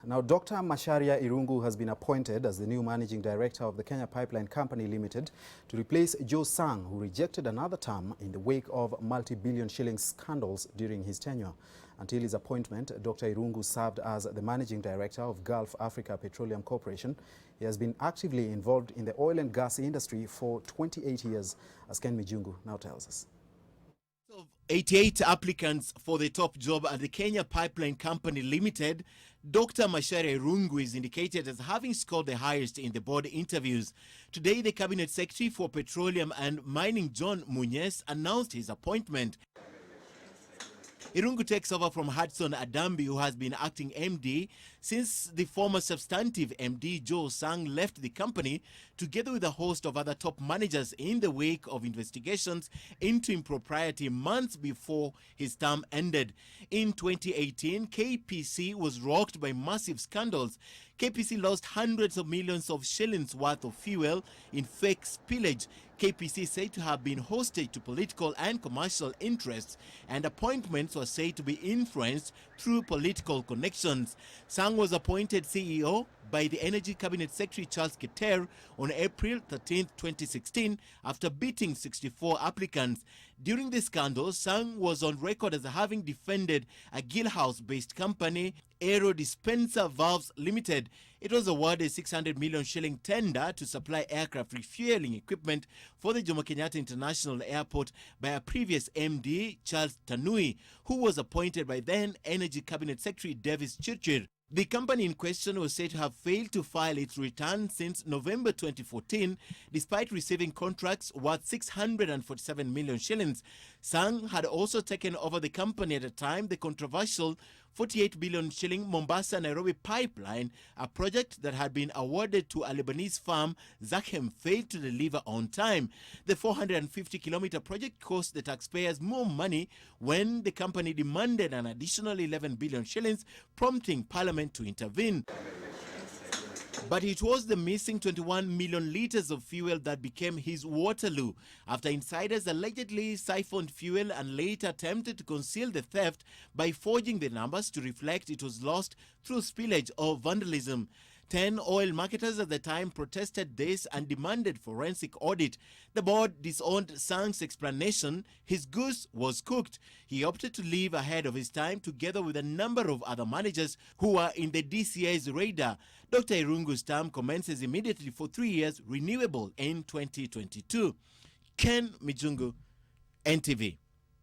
Now, Dr. Macharia Irungu has been appointed as the new managing director of the Kenya Pipeline Company Limited to replace Joe Sang, who rejected another term in the wake of multi-billion shilling scandals during his tenure. Until his appointment, Dr. Irungu served as the managing director of Gulf Africa Petroleum Corporation. He has been actively involved in the oil and gas industry for 28 years, as Ken Mijungu now tells us. Of 88 applicants for the top job at the Kenya Pipeline Company Limited, Dr. Macharia Irungu is indicated as having scored the highest in the board interviews. Today, the Cabinet Secretary for Petroleum and Mining, John Munyes, announced his appointment. Irungu takes over from Hudson Adambi, who has been acting MD since the former substantive MD Joe Sang left the company, together with a host of other top managers in the wake of investigations into impropriety months before his term ended. In 2018, KPC was rocked by massive scandals. KPC lost hundreds of millions of shillings worth of fuel in fake spillage. KPC said to have been hostage to political and commercial interests, and appointments were said to be influenced through political connections. Sang was appointed CEO by the Energy Cabinet Secretary Charles Keter on April 13, 2016, after beating 64 applicants. During the scandal, Sang was on record as having defended a Gilhouse-based company, Aero Dispenser Valves Limited. It was awarded 600 million shilling tender to supply aircraft refueling equipment for the Jomo Kenyatta International Airport by a previous MD, Charles Tanui, who was appointed by then Energy Cabinet Secretary Davis Chirchir. The company in question was said to have failed to file its return since November 2014, despite receiving contracts worth 647 million shillings. Sang had also taken over the company at the time the controversial 48 billion shilling Mombasa-Nairobi pipeline, a project that had been awarded to a Lebanese firm Zachem, failed to deliver on time. The 450-kilometer project cost the taxpayers more money when the company demanded an additional 11 billion shillings, prompting Parliament to intervene. But it was the missing 21 million litres of fuel that became his Waterloo, after insiders allegedly siphoned fuel and later attempted to conceal the theft by forging the numbers to reflect it was lost through spillage or vandalism. 10 oil marketers at the time protested this and demanded forensic audit. The board disowned Sang's explanation. His goose was cooked. He opted to leave ahead of his time, together with a number of other managers who were in the DCI's radar. Dr. Irungu's term commences immediately for 3 years, renewable in 2022. Ken Mijungu, NTV.